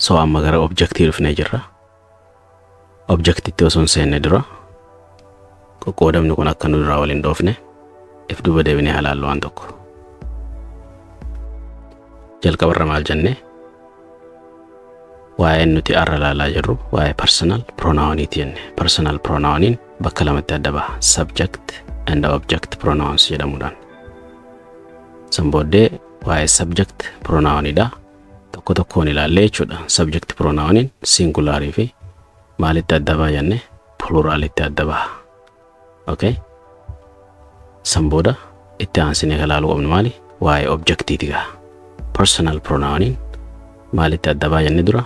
So amma gara objectii dhufnee jirra. Objectiitti osoo hin seenne dura qoqqoodamni kun akka nu duraa waliin dhoofne if duuba deebinee halaallu waan tokko. Jalqabarra maal jenne? Waa'ee nuti arra laalaa jirru waa'ee personal pronouniti jenne. Personal pronounin bakka lamatti adda baha. Subject and object pronouns jedhamuudhaan. San booddee waa'ee subject pronounidha. Tokko tokkoon ilaallee jechuudha. Subject pronounin singularii fi maalitti adda baha jenne? Pluralitti adda baha. Okay? San booda itti aansinee ilaaluu qabnu maali? Waa'ee objectiiti gaha. Personal pronounin maalitti adda baha jenne dura?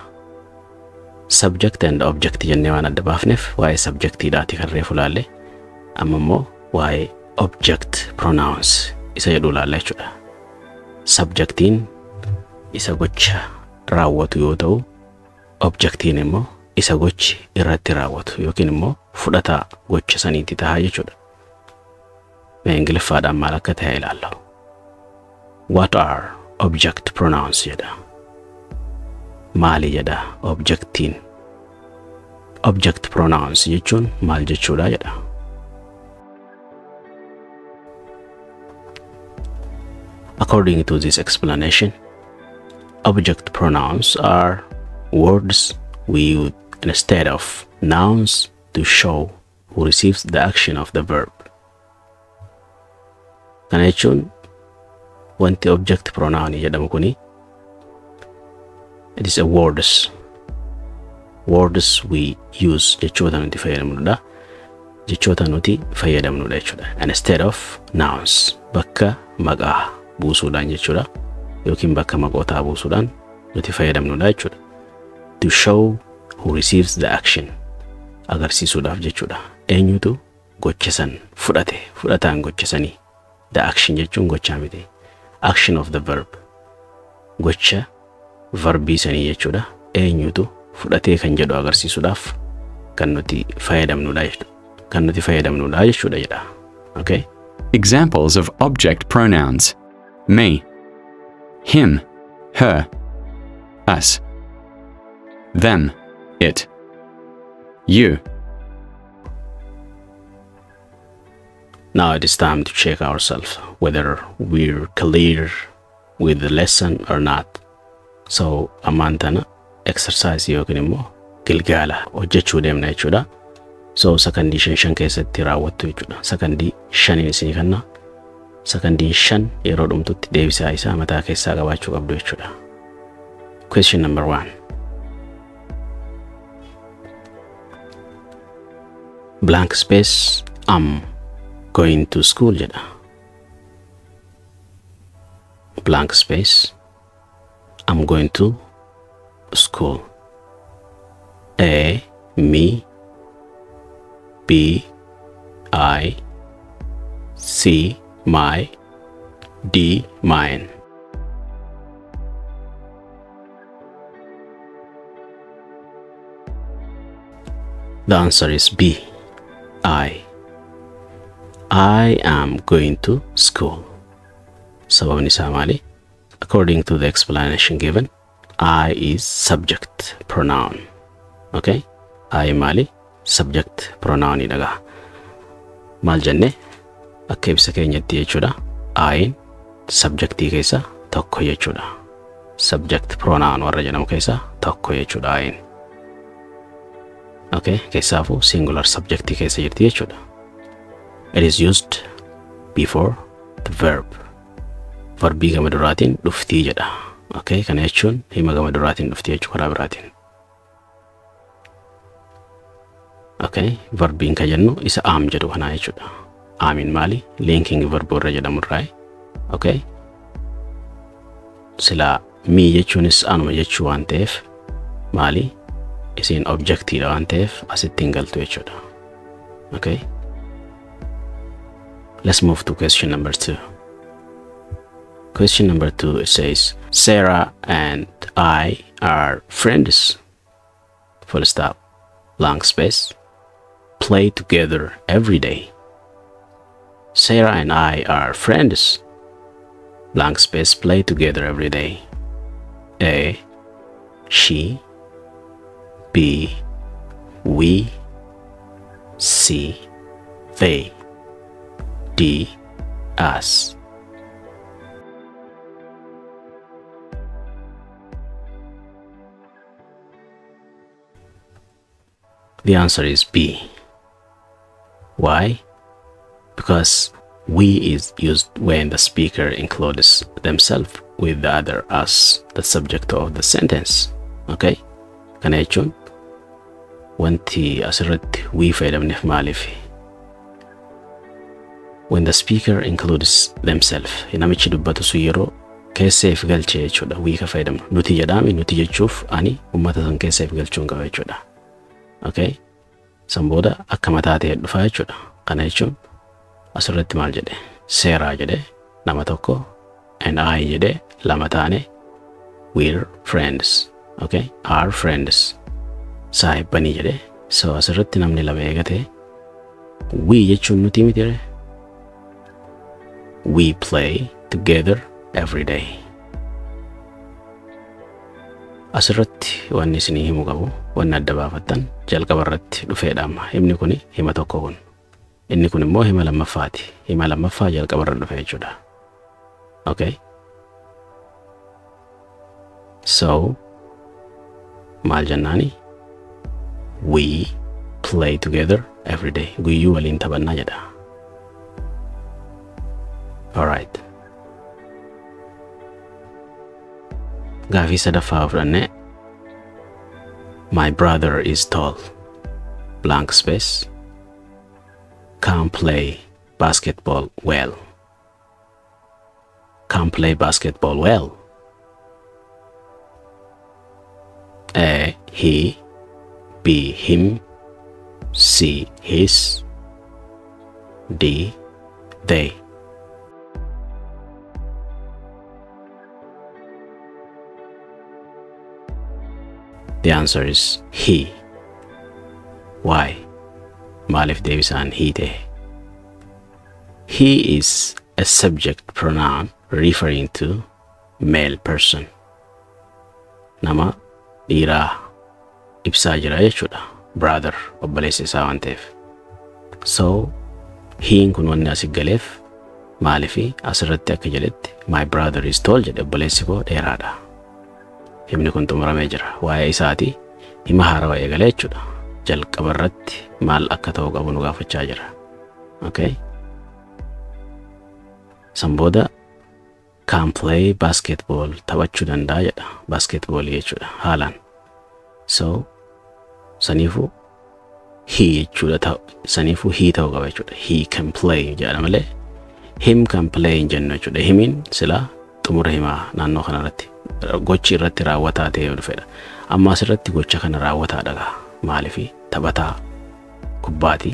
Subject and object jennee waan adda baafneef waa'ee subjectiidhaati kan reefu laalle. Amma immoo waa'ee object pronouns isa jedhu laalla jechuudha. Subjectiin isa gocha raawwatu yoo ta'u, objectiin immoo isa gochi irratti raawwatu yookiin immoo fudhataa gocha saniitti ta'a jechuudha. Mee Ingiliffaadhaan maal akka ta'e ilaalla. What are object pronouns jedha. Maali jedha objectiin. Object pronouns jechuun maal jechuudha jedha. According to this explanation, object pronouns are words we use instead of nouns to show who receives the action of the verb. Kana jechuun wanti object pronoun jedhamu kuni it is a words we use jechoota nuti fayyadamnudha. Jechoota nuti fayyadamnudha jechuudha. Instead of nouns bakka maqaa buusuudhaan jechuudha. Yookiin bakka maqootaa buusuudhaan nuti fayyadamnudha jechuudha. To show who receives the action agarsiisuudhaaf jechuudha. Eenyutu gocha san fudhataan gocha sanii. The action jechuun gochaa miti. Action of the verb gocha verbii sanii jechuudha. Eenyutu fudhatee kan jedhu agarsiisuudhaaf kan nuti fayyadamnudha jechuudha jedha. Okay? Examples of object pronouns: me, him, her, us, them, it, you. Now it is time to check ourselves whether we're clear with the lesson or not. So amantana exercise yookiin immoo gilgaala hojjechuu deemna jechuudha. So sakandii shan keessatti raawwattu jechuudha. Sakandii shaniin isinii kanna. Sakandii shan yeroo dhumtutti deebisaa isaa mataa keessaa qabaachuu qabdu jechuudha. Question number 1. Blank space going to school jedha. Blank space I'm going to school. A, me. B, I. C, my. D, mine. The answer is B, I. I am going to school. Sababni isaa maali? According to the explanation given, I is subject pronoun. Okay? I maali? Subject pronoun idhaga. Maal jenne? Akka ibsa keenyatti jechuudha. I'n subjectii keessa tokko jechuudha. Subject pronoun warra jedhamu keessa tokko jechuudha I'n. Okay? Keessaafu singular subjectii keessa jirti jechuudha. It is used before the verb. Verbii gama duraatiin dhuftii jedha. Okay? Kana jechuun hima gama duraatiin dhuftii jechuu karaa biraatiin. Okay? Verbiin kan jennu isa am jedhu kanaa jechuudha. Amin maali? Linking verb warra jedhamu irraa. Okay? Sila mi jechuunis anuma jechuu waan ta'eef maali? Isin objectiidha waan ta'eef asitti hin galtu jechuudha. Okay? Let's move to question number 2. Question number 2, it says, Sarah and I are friends. Full stop. Blank space. Play together every day. Sarah and I are friends. Blank space. Play together every day. A, she B, we, C, they, D, us. The answer is B. Why? Because we is used when the speaker includes themselves with the other us, the subject of the sentence. Okay? Kana jechuun wanti asirratti we fayyadamneef maaliif? When the speaker includes themselves, namichi dubbatu sun yeroo keesseef galchee jechuudha. We ka fayyadamnu. Nuti jedhami nuti jechuuf ani ummata san keesseef galchuun qaba jechuudha. Okay? San booda akka mataa ta'e dhufa jechuudha. Kana jechuun asirratti maal jedhe? Seeraa jedhe nama tokko, and I jedhe lama taane, we're friends. Okay? Our friends. Saahibanii jedhe. So asirratti namni lama eegate we jechuun nuti miti. We play together every day. Asirratti wanni isinii himu qabu, wanni adda baafattan jalqabarratti dhufeedha amma. Himni kuni hima tokko kun. Inni kun immoo hima lammaffaati. Hima lammaffaa jalqabarra dhufe jechuudha. Okay? So, maal jennaani? We play together every day. Guyyuu waliin taphannaa jedha. Alright. Gaafii sadaffaa fudhanne. My brother is tall. Blank space. Can't play basketball well. Can't play basketball well. A, he. B, him. C, his. D, they. The answer is he. Why? Maalif deebisaan he ta'e. He is a subject pronoun referring to male person. Nama dhiiraa ibsaa jira jechuudha. Brother, obboleessa isaa waan ta'eef. So, hiin kun wanni asii galeef maalifi asirratti akka jedhetti my brother is tall jedhe obboleessi koo dheeraadha. Himni kun xumuramee jira. Waa'ee isaati hima haarawaa eegalee jechuudha. Jalqabarratti maal akka ta'u qabu nu gaafachaa jira. Okay? San booda can play basketball taphachuu danda'a jedha. Basketball jechuudha haalaan. So saniifu he jechuudha ta'u. Saniifu he ta'u qaba jechuudha. He can play jedha malee him can play hin jennu jechuudha. Himiin sila xumura himaa naannoo kanarratti. Gochi irratti raawwataa ta'ee dhufedha. Amma asirratti gocha kana raawwataadha. Maalifi taphataa kubbaati.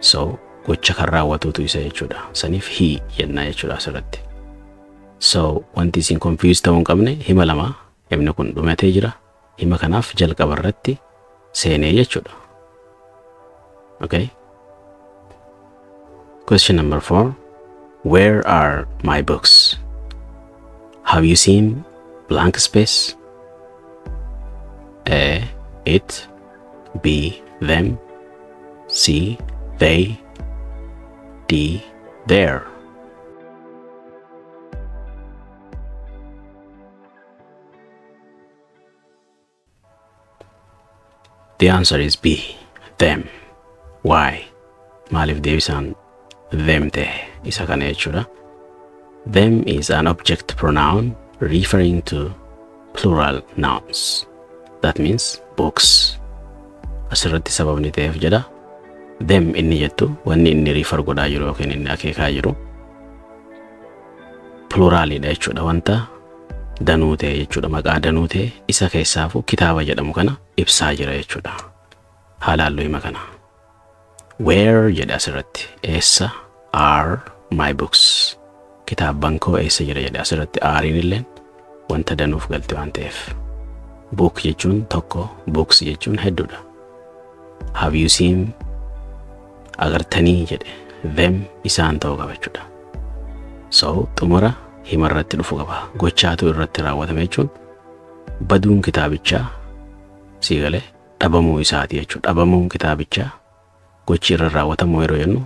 So gocha kan raawwatuutu isa jechuudha. Saniif he jenna jechuudha asirratti. So wanti isin confused ta'uu hin qabne hima lama himni kun dhumatee jira. Hima kanaaf jalqabarratti seenee jechuudha. Okay? Question number 4. Where are my books? Have you seen blank space? A, it. B, them. C, they. D, there. The answer is B, them. Why? Maalif deebisaan them ta'e isa kana jechuudha. Them is an object pronoun referring to plural nouns. That means books. Asirratti sababni ta'eef jedha. Them inni jettu wanni inni refer godhaa jiru yookiin inni akeekaa jiru pluraalidha jechuudha. Wanta danuu ta'e jechuudha. Maqaa danuu ta'e isa keessaafu kitaaba jedhamu kana ibsaa jira jechuudha. Haalaallu hima kana. Where jedha asirratti. Eessa are my books. Kitaabban koo eessa jira jedha asirratti. Aariin illeen wanta danuuf galte waan ta'eef. Book jechuun tokko, books jechuun hedduudha. Have you seen? Agartanii jedhe. Them isaan ta'uu qaba jechuudha. So xumura hima irratti dhufu qaba. Gochaatu irratti raawwatame jechuun baduun kitaabichaa sii galee dhabamuu isaati jechuudha. Dhabamuun kitaabichaa gochi irra raawwatamu yeroo jennu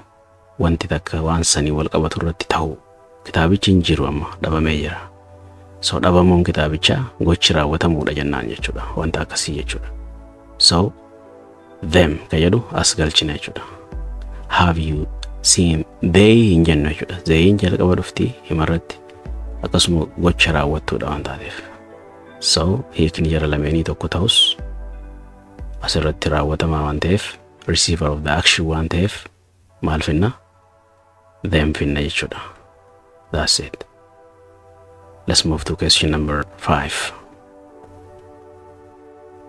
wanti takka waan sanii wal qabatu irratti ta'u kitaabichi hin jiru amma dhabamee jira. So dhabamuun kitaabichaa gochi raawwatamuudha jennaan jechuudha. Wanta akkasii jechuudha. So them kayadu as galchina jechuudha. Have you seen they hin jennu jechuudha. They hin jalqaba dhufti himarratti akkasuma gocha raawwattuudha waan taateef. So hiikni jara lameenii tokko ta'us asirratti raawwatamaa waan ta'eef receiver of the action waan ta'eef maal finna them finna jechuudha. That's it. Let's move to question number 5.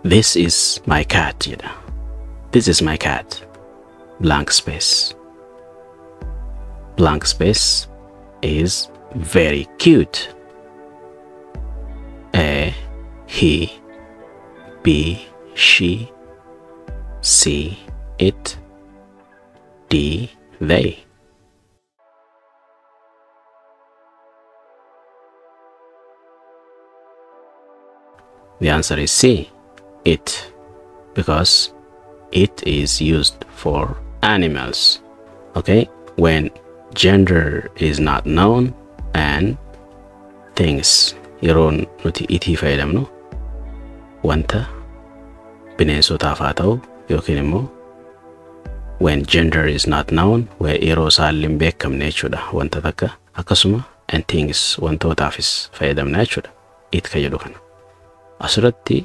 This is my cat jedha. This is my cat. Blank space. Blank space is very cute. A, he, B, she, C, it, D, they. The answer is C, it, because it is used for animals. Okay, when gender is not known and things yeroon nuti itii fayyadamnu wanta bineensotaaf haa ta'u yookiin immoo when gender is not known where yeroo isaan hin beekamne jechuudha wanta takka akkasuma and things wantootaafis fayyadamna jechuudha it ka jedhu kana asirratti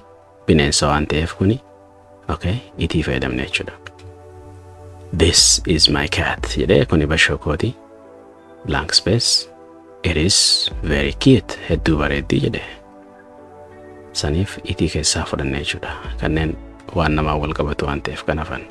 bineensa waan ta'eef kuni okay itii fayyadamne jechuudha. This is my cat jedhee kuni bashoo kooti blank space. It is very cute. Hedduu bareeddii jedhe. Saniif itii keessaa fudhanne jechuudha. Kanneen waan namaa wal qabatu waan ta'eef kan hafan.